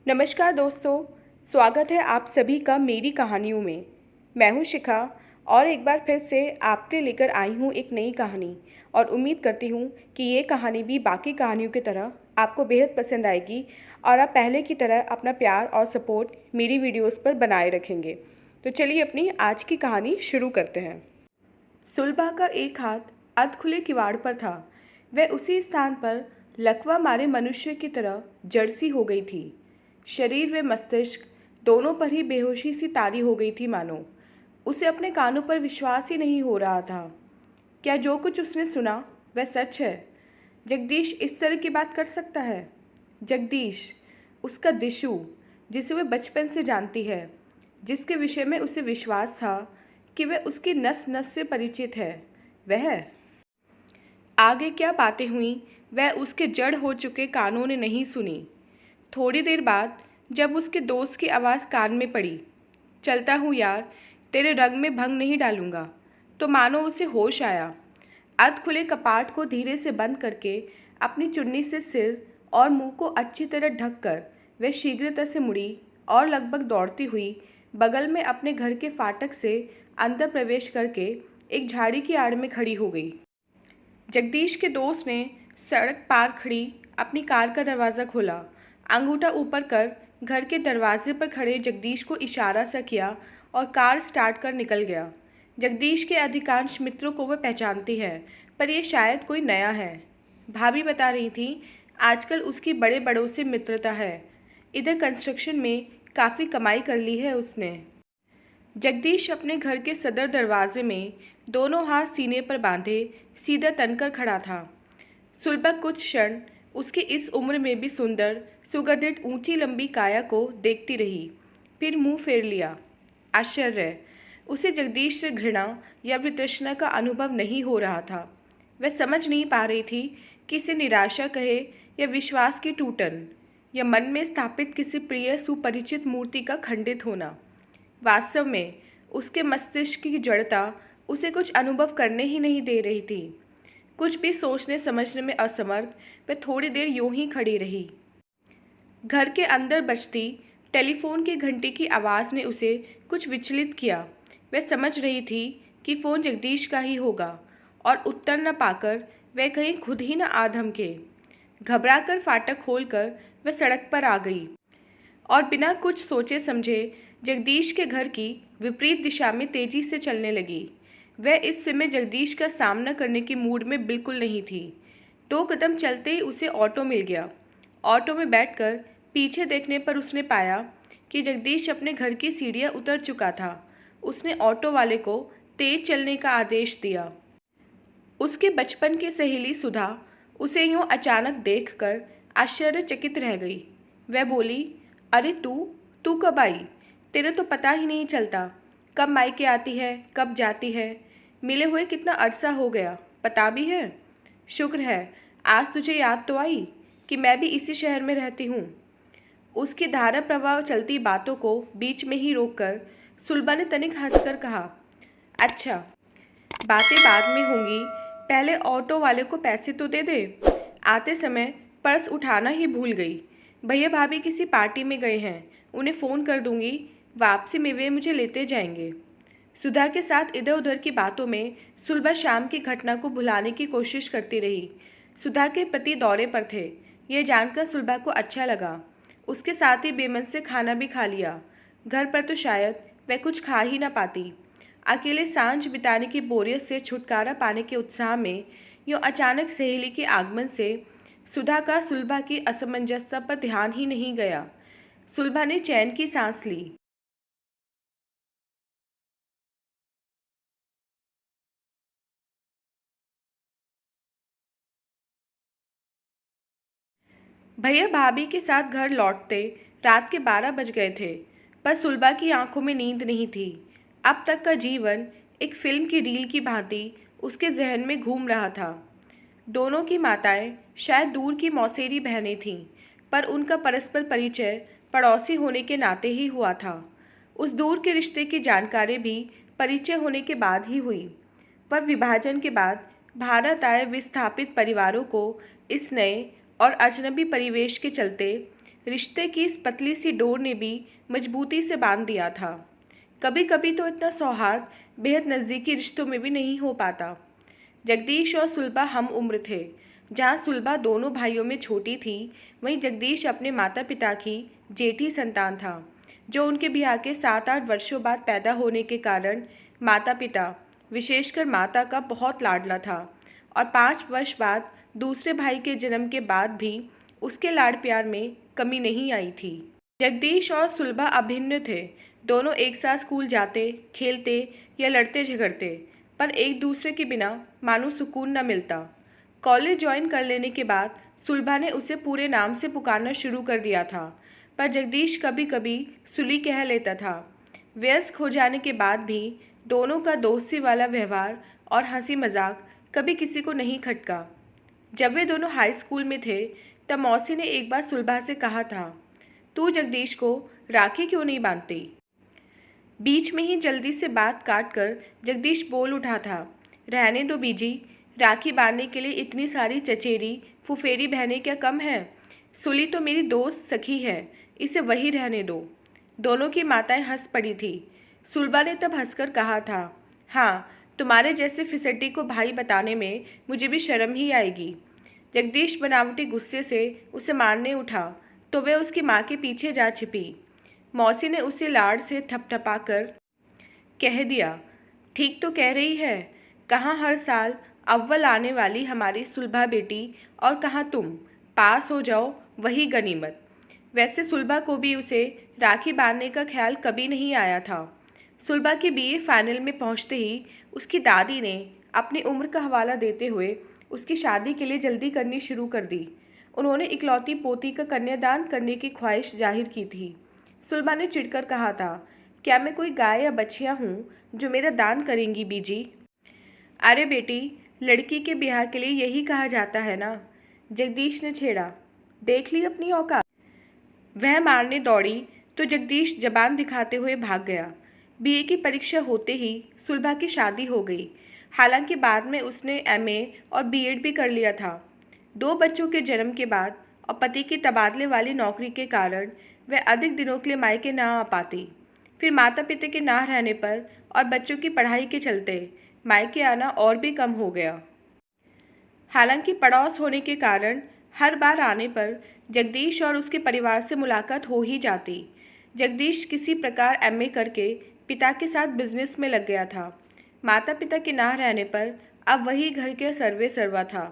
नमस्कार दोस्तों, स्वागत है आप सभी का मेरी कहानियों में। मैं हूं शिखा और एक बार फिर से आपके लेकर आई हूं एक नई कहानी और उम्मीद करती हूं कि ये कहानी भी बाकी कहानियों की तरह आपको बेहद पसंद आएगी और आप पहले की तरह अपना प्यार और सपोर्ट मेरी वीडियोस पर बनाए रखेंगे। तो चलिए अपनी आज की कहानी शुरू करते हैं। सुलभा का एक हाथ अध खुले किवाड़ पर था। वह उसी स्थान पर लकवा मारे मनुष्य की तरह जड़ सी हो गई थी। शरीर व मस्तिष्क दोनों पर ही बेहोशी सी तारी हो गई थी मानो। उसे अपने कानों पर विश्वास ही नहीं हो रहा था। क्या जो कुछ उसने सुना वह सच है? जगदीश इस तरह की बात कर सकता है? जगदीश, उसका दिशु, जिसे वह बचपन से जानती है, जिसके विषय में उसे विश्वास था कि वह उसकी नस नस से परिचित है, वह आगे क्या बातें हुई वह उसके जड़ हो चुके कानों ने नहीं सुनी। थोड़ी देर बाद जब उसके दोस्त की आवाज़ कान में पड़ी, चलता हूँ यार, तेरे रंग में भंग नहीं डालूंगा, तो मानो उसे होश आया। अध खुले कपाट को धीरे से बंद करके अपनी चुन्नी से सिर और मुंह को अच्छी तरह ढककर वह शीघ्रता से मुड़ी और लगभग दौड़ती हुई बगल में अपने घर के फाटक से अंदर प्रवेश करके एक झाड़ी की आड़ में खड़ी हो गई। जगदीश के दोस्त ने सड़क पार खड़ी अपनी कार का दरवाज़ा खोला, अंगूठा ऊपर कर घर के दरवाजे पर खड़े जगदीश को इशारा सा किया और कार स्टार्ट कर निकल गया। जगदीश के अधिकांश मित्रों को वह पहचानती है, पर यह शायद कोई नया है। भाभी बता रही थी आजकल उसकी बड़े बड़ों से मित्रता है। इधर कंस्ट्रक्शन में काफ़ी कमाई कर ली है उसने। जगदीश अपने घर के सदर दरवाजे में दोनों हाथ सीने पर बांधे सीधा तनकर खड़ा था। सुलभा कुछ क्षण उसकी इस उम्र में भी सुंदर सुगठित ऊंची लंबी काया को देखती रही, फिर मुंह फेर लिया। आश्चर्य, उसे जगदीश से घृणा या वितृष्णा का अनुभव नहीं हो रहा था। वह समझ नहीं पा रही थी कि इसे निराशा कहे या विश्वास की टूटन, या मन में स्थापित किसी प्रिय सुपरिचित मूर्ति का खंडित होना। वास्तव में उसके मस्तिष्क की जड़ता उसे कुछ अनुभव करने ही नहीं दे रही थी। कुछ भी सोचने समझने में असमर्थ वह थोड़ी देर यूं ही खड़ी रही। घर के अंदर बजती टेलीफोन की घंटी की आवाज़ ने उसे कुछ विचलित किया। वह समझ रही थी कि फ़ोन जगदीश का ही होगा और उत्तर न पाकर वह कहीं खुद ही न आ धमके। घबराकर फाटक खोलकर वह सड़क पर आ गई और बिना कुछ सोचे समझे जगदीश के घर की विपरीत दिशा में तेजी से चलने लगी। वह इस समय जगदीश का सामना करने की मूड में बिल्कुल नहीं थी। 2 कदम चलते ही उसे ऑटो मिल गया। ऑटो में बैठकर पीछे देखने पर उसने पाया कि जगदीश अपने घर की सीढ़ियां उतर चुका था। उसने ऑटो वाले को तेज चलने का आदेश दिया। उसके बचपन की सहेली सुधा उसे यूं अचानक देखकर आश्चर्यचकित रह गई। वह बोली, अरे तू तू कब आई? तेरा तो पता ही नहीं चलता। कब मायके आती है, कब जाती है। मिले हुए कितना अरसा हो गया, पता भी है? शुक्र है आज तुझे याद तो आई कि मैं भी इसी शहर में रहती हूँ। उसकी धारा प्रवाह चलती बातों को बीच में ही रोककर सुलभा ने तनिक हंसकर कहा, अच्छा, बातें बाद में होंगी, पहले ऑटो वाले को पैसे तो दे दे। आते समय पर्स उठाना ही भूल गई। भैया भाभी किसी पार्टी में गए हैं, उन्हें फ़ोन कर दूंगी, वापसी में वे मुझे लेते जाएंगे। सुधा के साथ इधर उधर की बातों में सुलभा शाम की घटना को भुलाने की कोशिश करती रही। सुधा के पति दौरे पर थे, यह जानकर सुलभा को अच्छा लगा। उसके साथ ही बेमन से खाना भी खा लिया। घर पर तो शायद वह कुछ खा ही ना पाती। अकेले सांझ बिताने की बोरियत से छुटकारा पाने के उत्साह में यूँ अचानक सहेली के आगमन से सुधा का सुलभा की असमंजसता पर ध्यान ही नहीं गया। सुलभा ने चैन की सांस ली। भैया भाभी के साथ घर लौटते रात के 12 बज गए थे, पर सुलभा की आंखों में नींद नहीं थी। अब तक का जीवन एक फिल्म की रील की भांति उसके जहन में घूम रहा था। दोनों की माताएं शायद दूर की मौसेरी बहनें थीं, पर उनका परस्पर परिचय पड़ोसी होने के नाते ही हुआ था। उस दूर के रिश्ते की जानकारी भी परिचय होने के बाद ही हुई, पर विभाजन के बाद भारत आए विस्थापित परिवारों को इस नए और अजनबी परिवेश के चलते रिश्ते की इस पतली सी डोर ने भी मजबूती से बांध दिया था। कभी कभी तो इतना सौहार्द बेहद नज़दीकी रिश्तों में भी नहीं हो पाता। जगदीश और सुलभा हम उम्र थे। जहाँ सुलभा दोनों भाइयों में छोटी थी, वहीं जगदीश अपने माता पिता की जेठी संतान था, जो उनके ब्याह के 7-8 वर्षों बाद पैदा होने के कारण माता पिता, विशेषकर माता का बहुत लाडला था। और 5 वर्ष बाद दूसरे भाई के जन्म के बाद भी उसके लाड़ प्यार में कमी नहीं आई थी। जगदीश और सुलभा अभिन्न थे। दोनों एक साथ स्कूल जाते, खेलते या लड़ते झगड़ते, पर एक दूसरे के बिना मानो सुकून न मिलता। कॉलेज ज्वाइन कर लेने के बाद सुलभा ने उसे पूरे नाम से पुकारना शुरू कर दिया था, पर जगदीश कभी कभी सुली कह लेता था। वयस्क हो जाने के बाद भी दोनों का दोस्ती वाला व्यवहार और हंसी मजाक कभी किसी को नहीं खटका। जब वे दोनों हाई स्कूल में थे, तब मौसी ने एक बार सुलभा से कहा था, तू जगदीश को राखी क्यों नहीं बांधती? बीच में ही जल्दी से बात काट कर जगदीश बोल उठा था, रहने दो बीजी, राखी बांधने के लिए इतनी सारी चचेरी फुफेरी बहनें क्या कम है? सुली तो मेरी दोस्त सखी है, इसे वही रहने दो। दोनों की माताएं हंस पड़ी थी। सुलभा ने तब हंसकर कहा था, हाँ, तुम्हारे जैसे फिसड्डी को भाई बताने में मुझे भी शर्म ही आएगी। जगदीश बनावटी गुस्से से उसे मारने उठा तो वह उसकी माँ के पीछे जा छिपी। मौसी ने उसे लाड़ से थपथपा कर कह दिया, ठीक तो कह रही है, कहाँ हर साल अव्वल आने वाली हमारी सुलभा बेटी और कहाँ तुम, पास हो जाओ वही गनीमत। वैसे सुलभा को भी उसे राखी बांधने का ख्याल कभी नहीं आया था। सुलभा के बीए फाइनल में पहुंचते ही उसकी दादी ने अपनी उम्र का हवाला देते हुए उसकी शादी के लिए जल्दी करनी शुरू कर दी। उन्होंने इकलौती पोती का कन्यादान करने की ख्वाहिश जाहिर की थी। सुलभा ने चिढ़कर कहा था, क्या मैं कोई गाय या बछिया हूँ जो मेरा दान करेंगी बीजी? अरे बेटी, लड़की के ब्याह के लिए यही कहा जाता है ना, जगदीश ने छेड़ा। देख ली अपनी औकात। वह मारने दौड़ी तो जगदीश जबान दिखाते हुए भाग गया। बीए की परीक्षा होते ही सुलभा की शादी हो गई। हालांकि बाद में उसने एमए और बीएड भी कर लिया था। 2 बच्चों के जन्म के बाद और पति की तबादले वाली नौकरी के कारण वह अधिक दिनों के लिए मायके ना आ पाती। फिर माता पिता के ना रहने पर और बच्चों की पढ़ाई के चलते मायके आना और भी कम हो गया। हालांकि पड़ोस होने के कारण हर बार आने पर जगदीश और उसके परिवार से मुलाकात हो ही जाती। जगदीश किसी प्रकार एमए करके पिता के साथ बिजनेस में लग गया था। माता पिता के ना रहने पर अब वही घर के सर्वे सर्वा था।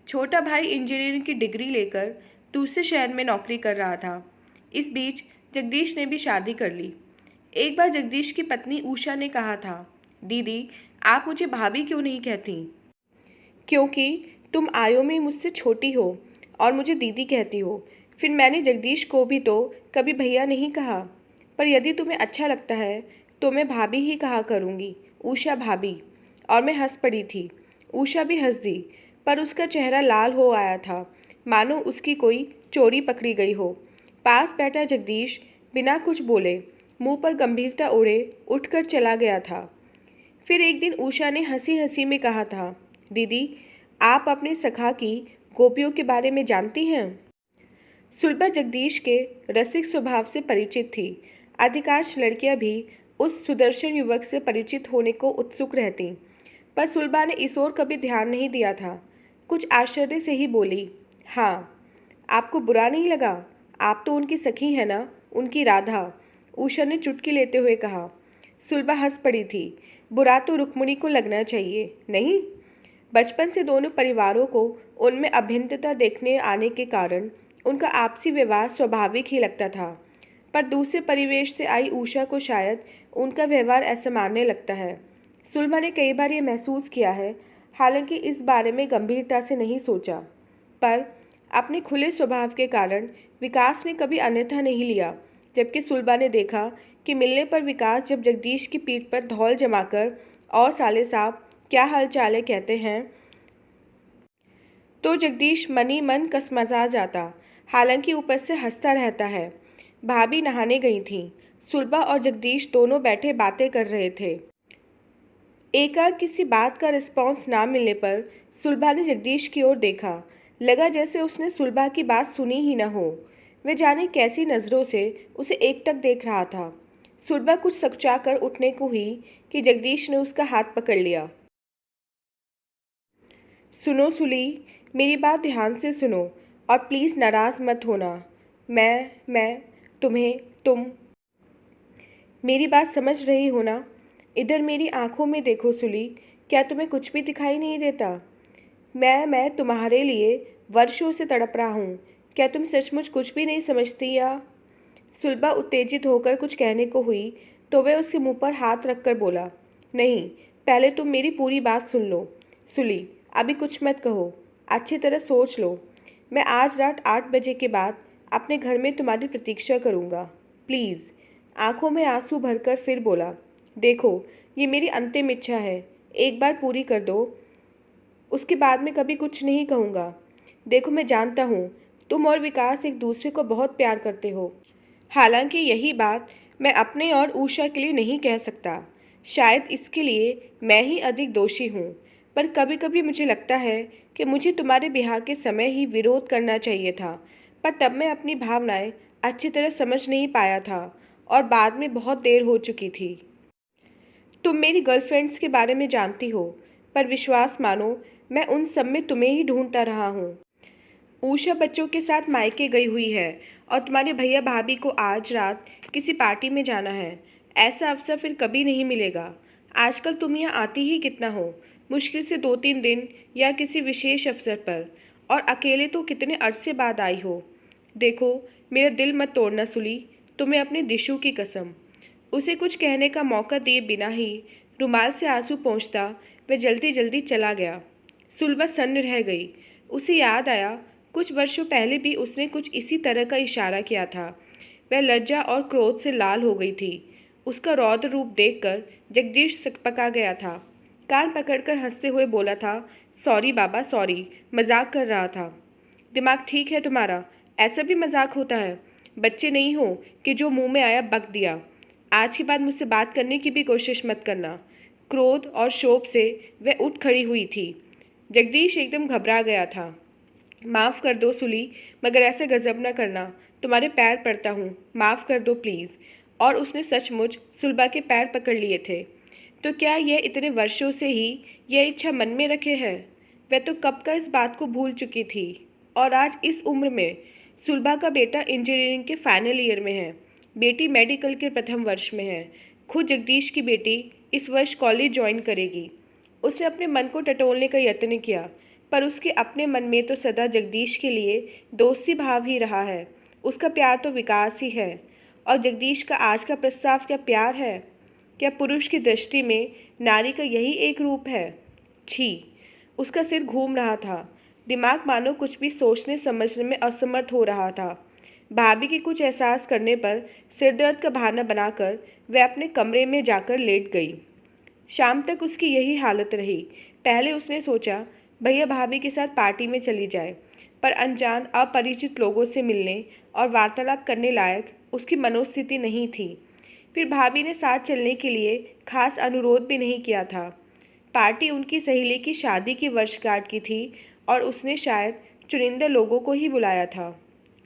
छोटा भाई इंजीनियरिंग की डिग्री लेकर दूसरे शहर में नौकरी कर रहा था। इस बीच जगदीश ने भी शादी कर ली। एक बार जगदीश की पत्नी उषा ने कहा था, दीदी, आप मुझे भाभी क्यों नहीं कहती? क्योंकि तुम आयु में मुझसे छोटी हो और मुझे दीदी कहती हो। फिर मैंने जगदीश को भी तो कभी भैया नहीं कहा, पर यदि तुम्हें अच्छा लगता है तो मैं भाभी ही कहा करूँगी, उषा भाभी। और मैं हंस पड़ी थी। उषा भी हंस दी, पर उसका चेहरा लाल हो आया था, मानो उसकी कोई चोरी पकड़ी गई हो। पास बैठा जगदीश बिना कुछ बोले, मुंह पर गंभीरता ओढ़े उठकर चला गया था। फिर एक दिन उषा ने हंसी हंसी में कहा था, दीदी, आप अपने सखा की गोपियों के बारे में जानती हैं? सुलभा जगदीश के रसिक स्वभाव से परिचित थी। अधिकांश लड़कियां भी उस सुदर्शन युवक से परिचित होने को उत्सुक रहती, पर सुलभा ने इस ओर कभी ध्यान नहीं दिया था। कुछ आश्चर्य से ही बोली, हाँ, आपको बुरा नहीं लगा? आप तो उनकी सखी है ना, उनकी राधा। उषा ने चुटकी लेते हुए कहा। सुलभा हंस पड़ी थी। बुरा तो रुक्मिणी को लगना चाहिए, नहीं? बचपन से दोनों परिवारों को उनमें अभिन्नता देखने आने के कारण उनका आपसी व्यवहार स्वाभाविक ही लगता था, पर दूसरे परिवेश से आई उषा को शायद उनका व्यवहार असामान्य लगता है। सुलभा ने कई बार ये महसूस किया है, हालांकि इस बारे में गंभीरता से नहीं सोचा, पर अपने खुले स्वभाव के कारण विकास ने कभी अन्यथा नहीं लिया। जबकि सुलभा ने देखा कि मिलने पर विकास जब जगदीश की पीठ पर धौल जमाकर और साले साहब क्या हाल चाल है कहते हैं, तो जगदीश मनी मन कसमसा जाता, हालांकि ऊपर से हंसता रहता है। भाभी नहाने गई थीं। सुलभा और जगदीश दोनों बैठे बातें कर रहे थे। एकाएक किसी बात का रिस्पॉन्स ना मिलने पर सुलभा ने जगदीश की ओर देखा। लगा जैसे उसने सुलभा की बात सुनी ही न हो। वह जाने कैसी नज़रों से उसे एकटक देख रहा था। सुलभा कुछ सकचाकर उठने को हुई कि जगदीश ने उसका हाथ पकड़ लिया। सुनो सुली, मेरी बात ध्यान से सुनो और प्लीज़ नाराज़ मत होना। मैं तुम मेरी बात समझ रही हो ना? इधर मेरी आंखों में देखो सुली, क्या तुम्हें कुछ भी दिखाई नहीं देता? मैं तुम्हारे लिए वर्षों से तड़प रहा हूँ। क्या तुम सचमुच कुछ भी नहीं समझती या? सुलभा उत्तेजित होकर कुछ कहने को हुई तो वह उसके मुंह पर हाथ रखकर बोला, नहीं, पहले तुम मेरी पूरी बात सुन लो। सुली, अभी कुछ मत कहो, अच्छी तरह सोच लो। मैं आज रात 8 बजे के बाद अपने घर में तुम्हारी प्रतीक्षा करूँगा। प्लीज़। आंखों में आंसू भरकर फिर बोला, देखो, ये मेरी अंतिम इच्छा है, एक बार पूरी कर दो, उसके बाद मैं कभी कुछ नहीं कहूँगा। देखो, मैं जानता हूँ तुम और विकास एक दूसरे को बहुत प्यार करते हो। हालांकि यही बात मैं अपने और ऊषा के लिए नहीं कह सकता। शायद इसके लिए मैं ही अधिक दोषी हूँ। पर कभी कभी मुझे लगता है कि मुझे तुम्हारे ब्याह के समय ही विरोध करना चाहिए था, पर तब मैं अपनी भावनाएं अच्छी तरह समझ नहीं पाया था और बाद में बहुत देर हो चुकी थी। तुम मेरी गर्लफ्रेंड्स के बारे में जानती हो, पर विश्वास मानो, मैं उन सब में तुम्हें ही ढूंढता रहा हूँ। ऊषा बच्चों के साथ मायके गई हुई है और तुम्हारे भैया भाभी को आज रात किसी पार्टी में जाना है। ऐसा अवसर फिर कभी नहीं मिलेगा। आजकल तुम यहाँ आती ही कितना हो, मुश्किल से 2-3 दिन या किसी विशेष अवसर पर, और अकेले तो कितने अरसे बाद आई हो। देखो, मेरा दिल मत तोड़ना सुली, तुम्हें अपने दिशु की कसम। उसे कुछ कहने का मौका दिए बिना ही रुमाल से आंसू पोंछता वह जल्दी जल्दी चला गया। सुलभा सन्न रह गई। उसे याद आया, कुछ वर्षों पहले भी उसने कुछ इसी तरह का इशारा किया था। वह लज्जा और क्रोध से लाल हो गई थी। उसका रौद्र रूप देखकर जगदीश सकपका गया था। कान पकड़कर हंसते हुए बोला था, सॉरी बाबा सॉरी, मजाक कर रहा था। दिमाग ठीक है तुम्हारा? ऐसा भी मजाक होता है? बच्चे नहीं हो कि जो मुंह में आया बक दिया। आज के बाद मुझसे बात करने की भी कोशिश मत करना। क्रोध और शोभ से वह उठ खड़ी हुई थी। जगदीश एकदम घबरा गया था। माफ़ कर दो सुली, मगर ऐसे गजब न करना, तुम्हारे पैर पड़ता हूँ, माफ़ कर दो प्लीज़। और उसने सचमुच सुलभा के पैर पकड़ लिए थे। तो क्या यह इतने वर्षों से ही यह इच्छा मन में रखे है? वह तो कब का इस बात को भूल चुकी थी। और आज इस उम्र में सुलभा का बेटा इंजीनियरिंग के फाइनल ईयर में है, बेटी मेडिकल के प्रथम वर्ष में है। खुद जगदीश की बेटी इस वर्ष कॉलेज ज्वाइन करेगी। उसने अपने मन को टटोलने का यत्न किया, पर उसके अपने मन में तो सदा जगदीश के लिए दोस्ती भाव ही रहा है। उसका प्यार तो विकास ही है। और जगदीश का आज का प्रस्ताव क्या प्यार है? क्या पुरुष की दृष्टि में नारी का यही एक रूप है? छी! उसका सिर घूम रहा था। दिमाग मानो कुछ भी सोचने समझने में असमर्थ हो रहा था। भाभी के कुछ एहसास करने पर सिरदर्द का बहाना बनाकर वह अपने कमरे में जाकर लेट गई। शाम तक उसकी यही हालत रही। पहले उसने सोचा भैया भाभी के साथ पार्टी में चली जाए, पर अनजान अपरिचित लोगों से मिलने और वार्तालाप करने लायक उसकी मनोस्थिति नहीं थी। फिर भाभी ने साथ चलने के लिए खास अनुरोध भी नहीं किया था। पार्टी उनकी सहेली की शादी की वर्षगांठ की थी और उसने शायद चुनिंदा लोगों को ही बुलाया था।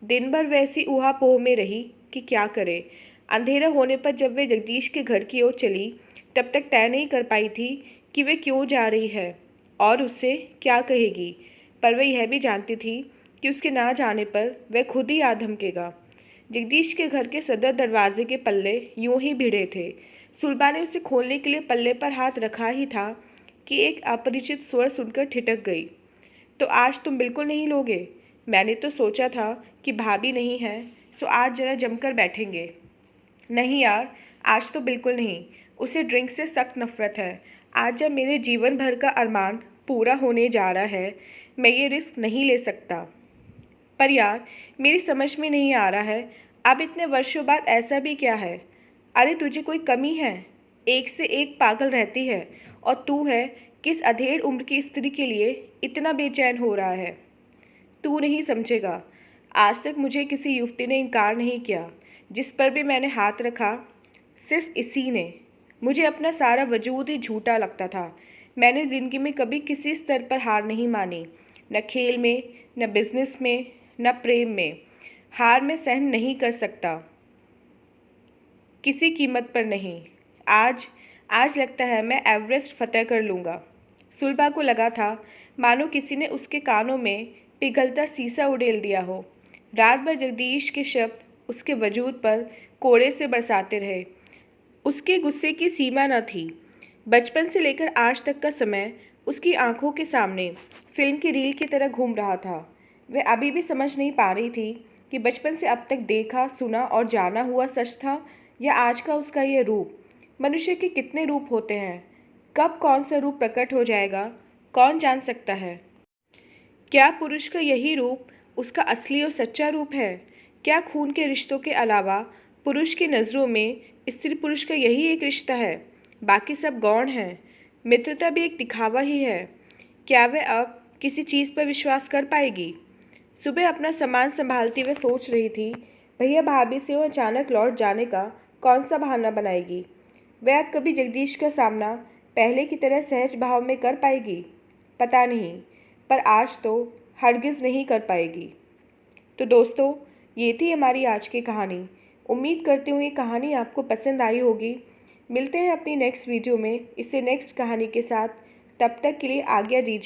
दिन भर वैसी ऊहापोह में रही कि क्या करे। अंधेरा होने पर जब वे जगदीश के घर की ओर चली, तब तक तय नहीं कर पाई थी कि वे क्यों जा रही है और उससे क्या कहेगी, पर वह यह भी जानती थी कि उसके ना जाने पर वह खुद ही आ धमकेगा। जगदीश के घर के सदर दरवाजे के पल्ले यूं ही भिड़े थे। सुलभा ने उसे खोलने के लिए पल्ले पर हाथ रखा ही था कि एक अपरिचित स्वर सुनकर ठिठक गई। तो आज तुम बिल्कुल नहीं लोगे? मैंने तो सोचा था कि भाभी नहीं है, सो आज जरा जमकर बैठेंगे। नहीं यार, आज तो बिल्कुल नहीं। उसे ड्रिंक से सख्त नफरत है। आज जब मेरे जीवन भर का अरमान पूरा होने जा रहा है, मैं ये रिस्क नहीं ले सकता। पर यार, मेरी समझ में नहीं आ रहा है, अब इतने वर्षों बाद ऐसा भी क्या है? अरे तुझे कोई कमी है? एक से एक पागल रहती है और तू है किस अधेड़ उम्र की स्त्री के लिए इतना बेचैन हो रहा है? तू नहीं समझेगा। आज तक मुझे किसी युवती ने इनकार नहीं किया। जिस पर भी मैंने हाथ रखा, सिर्फ इसी ने। मुझे अपना सारा वजूद ही झूठा लगता था। मैंने ज़िंदगी में कभी किसी स्तर पर हार नहीं मानी, न खेल में, न बिजनेस में, न प्रेम में। हार मैं सहन नहीं कर सकता, किसी कीमत पर नहीं। आज आज लगता है मैं एवरेस्ट फतह कर लूँगा। सुलभा को लगा था मानो किसी ने उसके कानों में पिघलता शीशा उड़ेल दिया हो। रात भर जगदीश के शब्द उसके वजूद पर कोड़े से बरसाते रहे। उसके गुस्से की सीमा न थी। बचपन से लेकर आज तक का समय उसकी आंखों के सामने फिल्म की रील की तरह घूम रहा था। वह अभी भी समझ नहीं पा रही थी कि बचपन से अब तक देखा, सुना और जाना हुआ सच था या आज का उसका ये रूप। मनुष्य के कितने रूप होते हैं, कब कौन सा रूप प्रकट हो जाएगा, कौन जान सकता है। क्या पुरुष का यही रूप उसका असली और सच्चा रूप है? क्या खून के रिश्तों के अलावा पुरुष की नज़रों में स्त्री पुरुष का यही एक रिश्ता है? बाकी सब गौण हैं। मित्रता भी एक दिखावा ही है। क्या वह अब किसी चीज़ पर विश्वास कर पाएगी? सुबह अपना सामान संभालती हुए सोच रही थी, भैया भाभी से वो अचानक लौट जाने का कौन सा बहाना बनाएगी। वह अब कभी जगदीश का सामना पहले की तरह सहज भाव में कर पाएगी? पता नहीं, पर आज तो हरगिज़ नहीं कर पाएगी। तो दोस्तों, ये थी हमारी आज की कहानी। उम्मीद करती हूँ ये कहानी आपको पसंद आई होगी। मिलते हैं अपनी नेक्स्ट वीडियो में इससे नेक्स्ट कहानी के साथ। तब तक के लिए आज्ञा दीजिए।